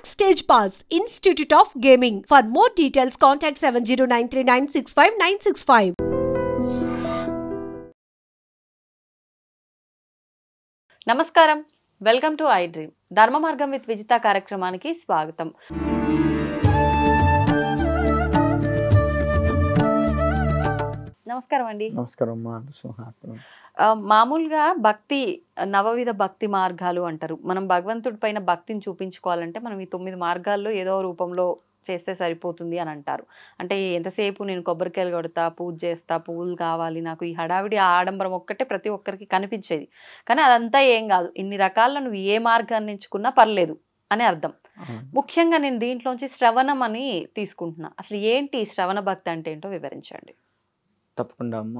Backstage Pass, Institute of Gaming. For more details, contact 7093965965965. నమస్కారం, welcome to I dream. ధర్మ మార్గం with Vijitha కార్యక్రమానికి స్వాగతం. నమస్కారం అండి. నమస్కారం. మామూలుగా భక్తి నవవిధ భక్తి మార్గాలు అంటారు. మనం భగవంతుడి పైన భక్తిని చూపించుకోవాలంటే మనం ఈ 9 మార్గాల్లో ఏదో రూపంలో చేస్తే సరిపోతుంది అని అంటారు. అంటే ఎంతసేపు నేను కొబ్బరికాయలు కొడతా, పూజ చేస్తా, పువ్వులు కావాలి, నాకు ఈ హడావిడి ఆడంబరం ఒక్కటే ప్రతి ఒక్కరికి కనిపించేది. కానీ అదంతా ఏం కాదు. ఇన్ని రకాల్లో నువ్వు ఏ మార్గాన్ని ఎంచుకున్నా పర్లేదు అని అర్థం. ముఖ్యంగా నేను దీంట్లోంచి శ్రవణం అని తీసుకుంటున్నా. అసలు ఏంటి శ్రవణ భక్తి అంటే ఏంటో వివరించండి. తప్పకుండా అమ్మ.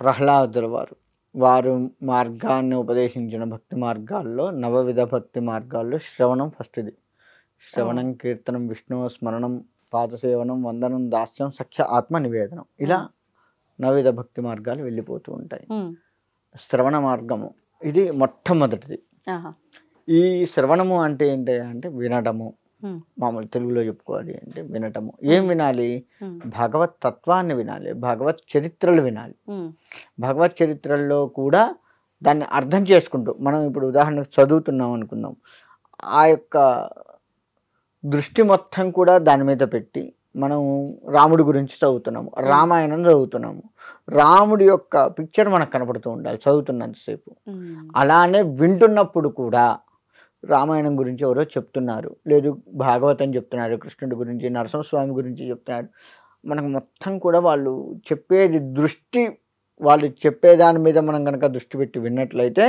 ప్రహ్లాదుల వారు మార్గాన్ని ఉపదేశించిన భక్తి మార్గాల్లో, నవవిధ భక్తి మార్గాల్లో శ్రవణం ఫస్ట్ది. శ్రవణం, కీర్తనం, విష్ణు స్మరణం, పాదసేవనం, వందనం, దాస్యం, సఖ్య, ఆత్మ నివేదనం, ఇలా నవవిధ భక్తి మార్గాలు వెళ్ళిపోతూ ఉంటాయి. శ్రవణ మార్గము ఇది మొట్టమొదటిది. ఈ శ్రవణము అంటే ఏంటి అంటే వినటము. మామూలు తెలుగులో చెప్పుకోవాలి అంటే వినటము. ఏం వినాలి? భగవత్ తత్వాన్ని వినాలి, భగవత్ చరిత్రలు వినాలి. భగవత్ చరిత్రల్లో కూడా దాన్ని అర్థం చేసుకుంటూ, మనం ఇప్పుడు ఉదాహరణకు చదువుతున్నాం అనుకుందాం, ఆ యొక్క దృష్టి మొత్తం కూడా దాని మీద పెట్టి మనం రాముడి గురించి చదువుతున్నాము, రామాయణం చదువుతున్నాము, రాముడి యొక్క పిక్చర్ మనకు కనపడుతూ ఉండాలి చదువుతున్నంతసేపు. అలానే వింటున్నప్పుడు కూడా రామాయణం గురించి ఎవరో చెప్తున్నారు, లేదు భాగవతం చెప్తున్నారు, కృష్ణుడి గురించి, నరసింహస్వామి గురించి చెప్తున్నారు. మనకు మొత్తం కూడా వాళ్ళు చెప్పేది దృష్టి, వాళ్ళు చెప్పేదాని మీద మనం కనుక దృష్టి పెట్టి విన్నట్లయితే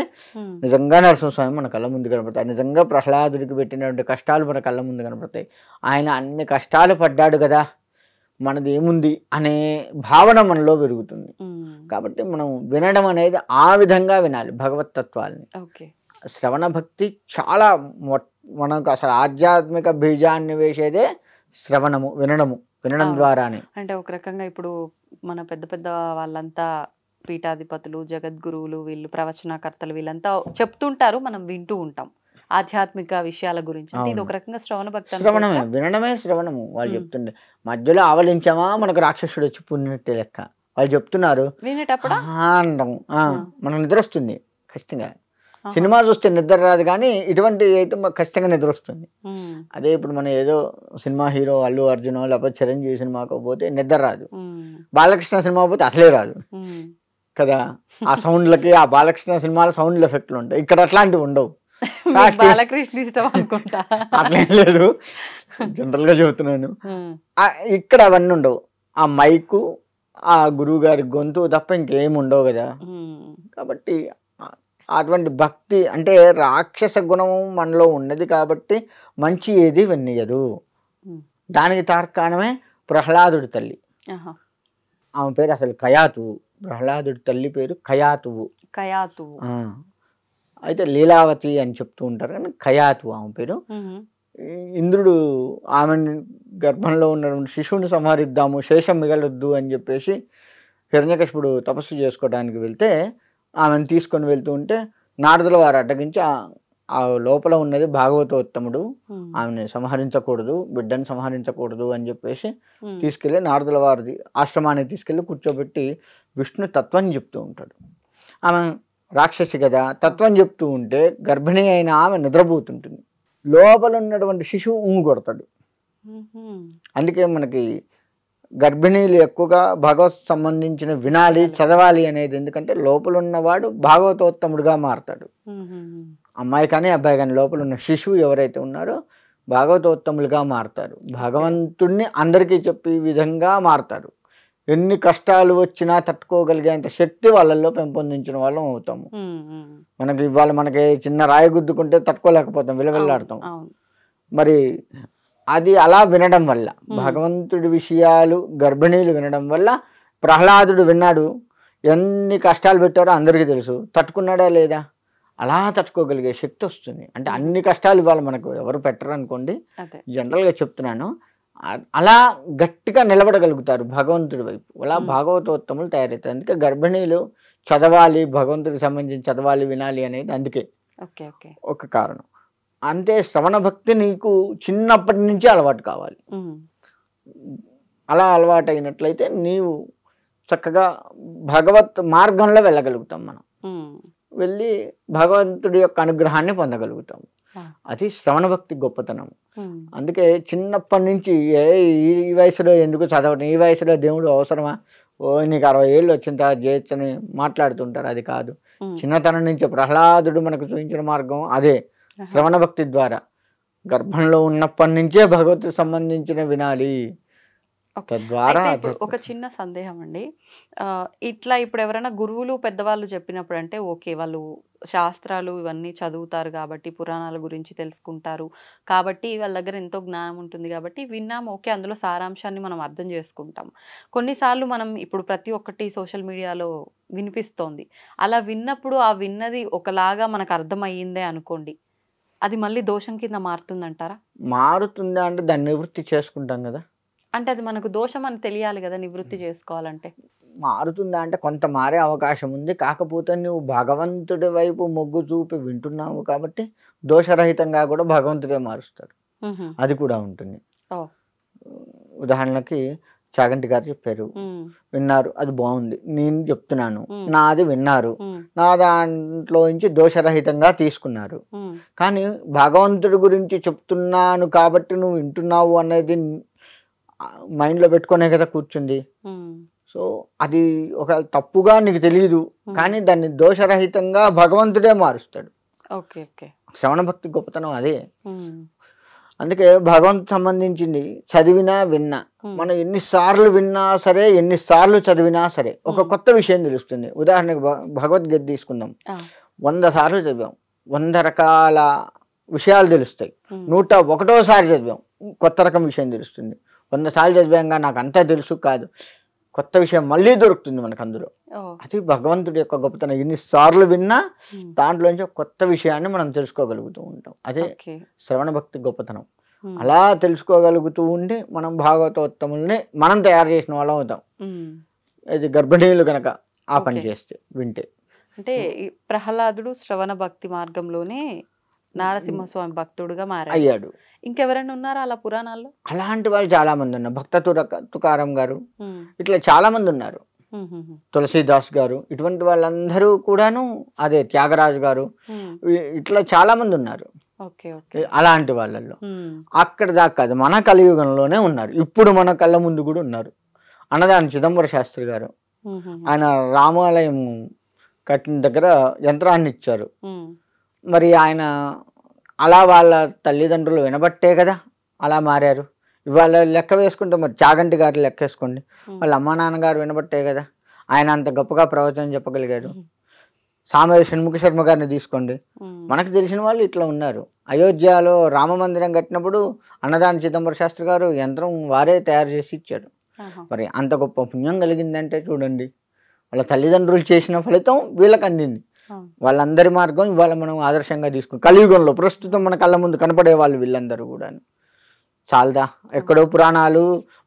నిజంగా నరసింహస్వామి మన కళ్ళ ముందు కనపడతాయి. నిజంగా ప్రహ్లాదుడికి పెట్టినటువంటి కష్టాలు మన కళ్ళ ముందు కనపడతాయి. ఆయన అన్ని కష్టాలు పడ్డాడు కదా, మనది ఏముంది అనే భావన మనలో పెరుగుతుంది. కాబట్టి మనం వినడం అనేది ఆ విధంగా వినాలి భగవతత్వాల్ని. శ్రవణ భక్తి చాలా మనకు అసలు ఆధ్యాత్మిక బీజాన్ని వేసేదే శ్రవణము, వినడం ద్వారానే. అంటే ఒక రకంగా ఇప్పుడు మన పెద్ద పెద్ద వాళ్ళంతా పీఠాధిపతులు, జగద్గురువులు, వీళ్ళు ప్రవచనకర్తలు, వీళ్ళంతా చెప్తుంటారు, మనం వింటూ ఉంటాం ఆధ్యాత్మిక విషయాల గురించి. అంటే ఇది ఒక రకంగా శ్రవణ భక్తి. శ్రవణమే, వినడమే శ్రవణము. వాళ్ళు చెప్తుండే మధ్యలో ఆవలించామా మనకు రాక్షసుడు వచ్చి పుణ్యట్టే లెక్క. వాళ్ళు చెప్తున్నారు వినేటప్పుడు అంటాము, మనకు నిద్ర వస్తుంది ఖచ్చితంగా. సినిమా చూస్తే నిద్ర రాదు, కానీ ఇటువంటి అయితే ఖచ్చితంగా నిద్ర వస్తుంది. అదే ఇప్పుడు మనం ఏదో సినిమా హీరో అల్లు అర్జున్ లేకపోతే చిరంజీవి సినిమాకు పోతే నిద్ర రాదు, బాలకృష్ణ సినిమా పోతే అసలే రాదు కదా. ఆ సౌండ్లకి, ఆ బాలకృష్ణ సినిమాల సౌండ్ల ఎఫెక్ట్లు ఉంటాయి. ఇక్కడ అట్లాంటివి ఉండవు. బాలకృష్ణ ఇష్టం అనుకుంటా, అట్లేం లేదు, జనరల్ గా చెబుతున్నాను. ఇక్కడ అవన్నీ ఉండవు. ఆ మైకు, ఆ గురువు గారి గొంతు తప్ప ఇంకేమి ఉండవు కదా. కాబట్టి అటువంటి భక్తి అంటే రాక్షస గుణం మనలో ఉన్నది కాబట్టి మంచి ఏది విన్నయదు. దానికి తార్కాణమే ప్రహ్లాదుడి తల్లి. ఆమె పేరు అసలు కయాతువు. ప్రహ్లాదుడి తల్లి పేరు కయాతువు. అయితే లీలావతి అని చెప్తూ ఉంటారు, కానీ కయాతువు ఆమె పేరు. ఇంద్రుడు ఆమె గర్భంలో ఉన్నటువంటి శిశువుని సంహరిద్దాము, శేషం మిగలొద్దు అని చెప్పేసి హిరణ్యకశిపుడు తపస్సు చేసుకోవడానికి వెళ్తే ఆమెను తీసుకొని వెళ్తూ ఉంటే నారదుల వారు అడ్డగించి ఆ లోపల ఉన్నది భాగవతోత్తముడు, ఆమెను సంహరించకూడదు, బిడ్డను సంహరించకూడదు అని చెప్పేసి తీసుకెళ్ళి నారదుల వారి ఆశ్రమానికి తీసుకెళ్ళి కూర్చోబెట్టి విష్ణు తత్వం చెప్తూ ఉంటాడు. ఆమె రాక్షసి కదా, తత్వం చెప్తూ ఉంటే గర్భిణి అయిన ఆమె నిద్రపోతుంటుంది. లోపల ఉన్నటువంటి శిశువు ఊము కొడతాడు. అందుకే మనకి గర్భిణీలు ఎక్కువగా భగవత్ సంబంధించిన వినాలి, చదవాలి అనేది. ఎందుకంటే లోపల ఉన్నవాడు భాగవతోత్తముడుగా మారతాడు. అమ్మాయి కానీ అబ్బాయి కానీ లోపల ఉన్న శిశువు ఎవరైతే ఉన్నారో భాగవతోత్తములుగా మారతారు. భగవంతుడిని అందరికీ చెప్పే విధంగా మారతారు. ఎన్ని కష్టాలు వచ్చినా తట్టుకోగలిగేంత శక్తి వాళ్ళల్లో పెంపొందించిన వాళ్ళం అవుతాము. మనకి ఇవాళ మనకి చిన్న రాయి గుద్దుకుంటే తట్టుకోలేకపోతాం, విలవిల్లాడతాం. మరి అది అలా వినడం వల్ల, భగవంతుడి విషయాలు గర్భిణీలు వినడం వల్ల ప్రహ్లాదుడు విన్నాడు. ఎన్ని కష్టాలు పెట్టారో అందరికీ తెలుసు, తట్టుకున్నాడా లేదా? అలా తట్టుకోగలిగే శక్తి వస్తుంది. అంటే అన్ని కష్టాలు ఇవాళ మనకు ఎవరు పెట్టరు అనుకోండి, జనరల్గా చెప్తున్నాను. అలా గట్టిగా నిలబడగలుగుతారు భగవంతుడి వైపు. అలా భాగవతోత్తములు తయారవుతారు. అందుకే గర్భిణీలు చదవాలి, భగవంతుడికి సంబంధించి చదవాలి, వినాలి అనేది అందుకే ఒక కారణం. అంటే శ్రవణ భక్తి నీకు చిన్నప్పటి నుంచి అలవాటు కావాలి. అలా అలవాటు అయినట్లయితే నీవు చక్కగా భగవత్ మార్గంలో వెళ్ళగలుగుతాం. మనం వెళ్ళి భగవంతుడి యొక్క అనుగ్రహాన్ని పొందగలుగుతాం. అది శ్రవణ భక్తి గొప్పతనం. అందుకే చిన్నప్పటి నుంచి ఈ వయసులో ఎందుకు చదవటం, ఈ వయసులో దేవుడు అవసరమా, నీకు 60 ఏళ్ళు వచ్చిన తర్వాత చేయొచ్చని మాట్లాడుతుంటారు. అది కాదు. చిన్నతనం నుంచి ప్రహ్లాదుడు మనకు చూపించిన మార్గం అదే, శ్రవణ భక్తి ద్వారా. గర్భంలో ఉన్నప్పటి నుంచే భగవద్కు సంబంధించిన వినాలి. తద్వారా ఒక చిన్న సందేహం అండి, ఇట్లా ఇప్పుడు ఎవరైనా గురువులు పెద్దవాళ్ళు చెప్పినప్పుడు అంటే ఓకే, వాళ్ళు శాస్త్రాలు ఇవన్నీ చదువుతారు కాబట్టి, పురాణాల గురించి తెలుసుకుంటారు కాబట్టి, వాళ్ళ దగ్గర ఎంతో జ్ఞానం ఉంటుంది కాబట్టి విన్నాం, ఓకే, అందులో సారాంశాన్ని మనం అర్థం చేసుకుంటాం. కొన్నిసార్లు మనం ఇప్పుడు ప్రతి ఒక్కటి సోషల్ మీడియాలో వినిపిస్తోంది, అలా విన్నప్పుడు ఆ విన్నది ఒకలాగా మనకు అర్థమయ్యిందే అనుకోండి, అది మళ్ళీ దోషం కింద మారుతుందంటారా? మారుతుందా అంటే దాన్ని నివృత్తి చేసుకుంటాం కదా. అంటే అది మనకు దోషం అని తెలియాలి కదా నివృత్తి చేసుకోవాలంటే. మారుతుందా అంటే కొంత మారే అవకాశం ఉంది. కాకపోతే నువ్వు భగవంతుడి వైపు మొగ్గు చూపి వింటున్నావు కాబట్టి దోషరహితంగా కూడా భగవంతుడే మారుస్తాడు. అది కూడా ఉంటుంది. ఉదాహరణకి చాగంటి గారు చెప్పారు, విన్నారు, అది బాగుంది, నేను చెప్తున్నాను, నాది విన్నారు, నా దాంట్లో నుంచి దోషరహితంగా తీసుకున్నారు. కానీ భగవంతుడి గురించి చెప్తున్నాను కాబట్టి నువ్వు వింటున్నావు అనేది మైండ్లో పెట్టుకునే కదా కూర్చుంది. సో అది ఒక తప్పుగా నీకు తెలియదు, కానీ దాన్ని దోషరహితంగా భగవంతుడే మారుస్తాడు. శ్రవణ భక్తి గొప్పతనం అదే. అందుకే భగవంతు సంబంధించింది చదివినా విన్నా, మనం ఎన్నిసార్లు విన్నా సరే, ఎన్నిసార్లు చదివినా సరే ఒక కొత్త విషయం తెలుస్తుంది. ఉదాహరణకు భగవద్గీత తీసుకుందాం, 100 సార్లు చదివాం, 100 రకాల విషయాలు తెలుస్తాయి. 101వ చదివాం, కొత్త రకం విషయం తెలుస్తుంది. 100 సార్లు చదివాంగా నాకు అంతా తెలుసు కాదు, కొత్త విషయం మళ్ళీ దొరుకుతుంది మనకు అందులో. అది భగవంతుడి యొక్క గొప్పతనం. ఎన్నిసార్లు విన్నా దాంట్లోంచి కొత్త విషయాన్ని మనం తెలుసుకోగలుగుతూ ఉంటాం. అదే శ్రవణ భక్తి గొప్పతనం. అలా తెలుసుకోగలుగుతూ ఉండి మనం భాగవతోత్తముల్ని మనం తయారు చేసిన వాళ్ళం అవుతాం. ఇది గర్భిణీలు కనుక ఆ పని చేస్తే వింటే. అంటే ప్రహ్లాదుడు శ్రవణ భక్తి మార్గంలోనే నారసింహస్వామి భక్తుడుగా అయ్యాడు. ఇంకెవరైనా ఉన్నారా అలా పురాణాల్లో? అలాంటి వాళ్ళు చాలా మంది ఉన్నారు. భక్త తుకారం గారు, ఇట్లా చాలా మంది ఉన్నారు. తులసీదాస్ గారు, ఇటువంటి వాళ్ళందరూ కూడాను, అదే త్యాగరాజు గారు, ఇట్లా చాలా మంది ఉన్నారు. అలాంటి వాళ్ళల్లో అక్కడ దాకా కాదు, మన కలియుగంలోనే ఉన్నారు. ఇప్పుడు మన కళ్ళ ముందు కూడా ఉన్నారు. అన్నదాని చిదంబర శాస్త్రి గారు, ఆయన రామాలయం కట్టిన దగ్గర యంత్రాన్ని ఇచ్చారు. మరి ఆయన అలా వాళ్ళ తల్లిదండ్రులు వినబట్టే కదా అలా మారారు. ఇవాళ లెక్క వేసుకుంటే మరి చాగంటి గారు లెక్క వేసుకోండి, వాళ్ళ అమ్మా నాన్నగారు వినబట్టే కదా ఆయన అంత గొప్పగా ప్రవచనం చెప్పగలిగాడు. సామవేద షణ్ముఖ శర్మ గారిని తీసుకోండి, మనకు తెలిసిన వాళ్ళు ఇట్లా ఉన్నారు. అయోధ్యలో రామ మందిరం కట్టినప్పుడు అన్నదాని చిదంబర శాస్త్రి గారు యంత్రం వారే తయారు చేసి ఇచ్చారు. మరి అంత గొప్ప పుణ్యం కలిగిందంటే చూడండి, వాళ్ళ తల్లిదండ్రులు చేసిన ఫలితం వీళ్ళకి అందింది. వాళ్ళందరి మార్గం ఇవాళ మనం ఆదర్శంగా తీసుకుని కలియుగంలో ప్రస్తుతం మన కళ్ళ ముందు కనపడే వాళ్ళు వీళ్ళందరూ కూడా. చాలదా, ఎక్కడో పురాణాలు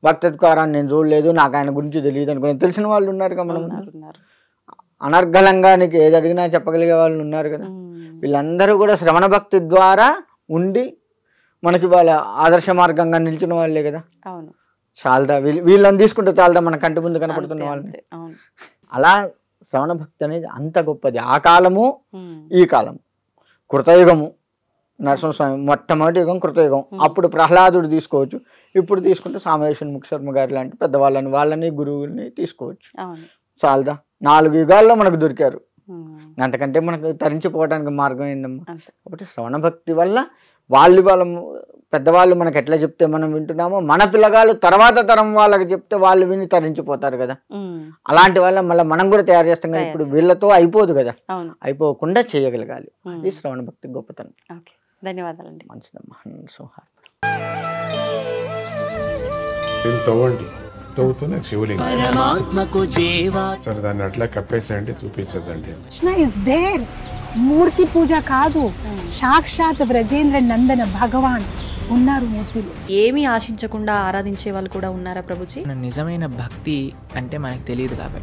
భక్తత్కారాన్ని నేను చూడలేదు, నాకు ఆయన గురించి తెలియదు అనుకుని తెలిసిన వాళ్ళు ఉన్నారు కదా. మనం అనర్గళంగా నీకు ఏది అడిగినా చెప్పగలిగే వాళ్ళు ఉన్నారు కదా. వీళ్ళందరూ కూడా శ్రవణ భక్తి ద్వారా ఉండి మనకి వాళ్ళ ఆదర్శ మార్గంగా నిలిచిన వాళ్ళే కదా. చాలదా, వీళ్ళని తీసుకుంటే చాలదా మన కంటి ముందు కనపడుతున్న వాళ్ళని. అలా శ్రవణ భక్తి అనేది అంత గొప్పది. ఆ కాలము ఈ కాలము, కృతయుగము నరసింహస్వామి మొట్టమొదటి యుగం కృతయుగం. అప్పుడు ప్రహ్లాదుడు తీసుకోవచ్చు, ఇప్పుడు తీసుకుంటే సామవేద షణ్ముఖ శర్మ గారు లాంటి పెద్దవాళ్ళని, వాళ్ళని గురువుల్ని తీసుకోవచ్చు. చాలదా, 4 యుగాల్లో మనకు దొరికారు. అంతకంటే మనకు తరించిపోవడానికి మార్గం ఏందమ్మా. కాబట్టి శ్రవణ భక్తి వల్ల వాళ్ళ పెద్దవాళ్ళు మనకు ఎట్లా చెప్తే మనం వింటున్నామో, మన పిల్లగాళ్ళు తర్వాత తరం వాళ్ళకి చెప్తే వాళ్ళు విని తరించిపోతారు కదా. అలాంటి వాళ్ళ మళ్ళీ మనం కూడా తయారు చేస్తాం కదా. ఇప్పుడు వీళ్ళతో అయిపోదు కదా, అయిపోకుండా చేయగలగాలి. అది శ్రవణ భక్తి గొప్పతనం. ధన్యవాదాలండి. మంచిదమ్మా. తవ్వుతూనే శివలింగం సరే, దాన్ని అట్లా కప్పేసేయండి, చూపించదండి. మూర్తి పూజ కాదు, సాక్షాత్ బ్రజేంద్ర నందన భగవాన్ ఉన్నారు మూర్తిలో. ఏమీ ఆశించకుండా ఆరాధించే వాళ్ళు కూడా ఉన్నారా ప్రభుజీ? నిజమైన భక్తి అంటే మనకు తెలియదు కాబట్టి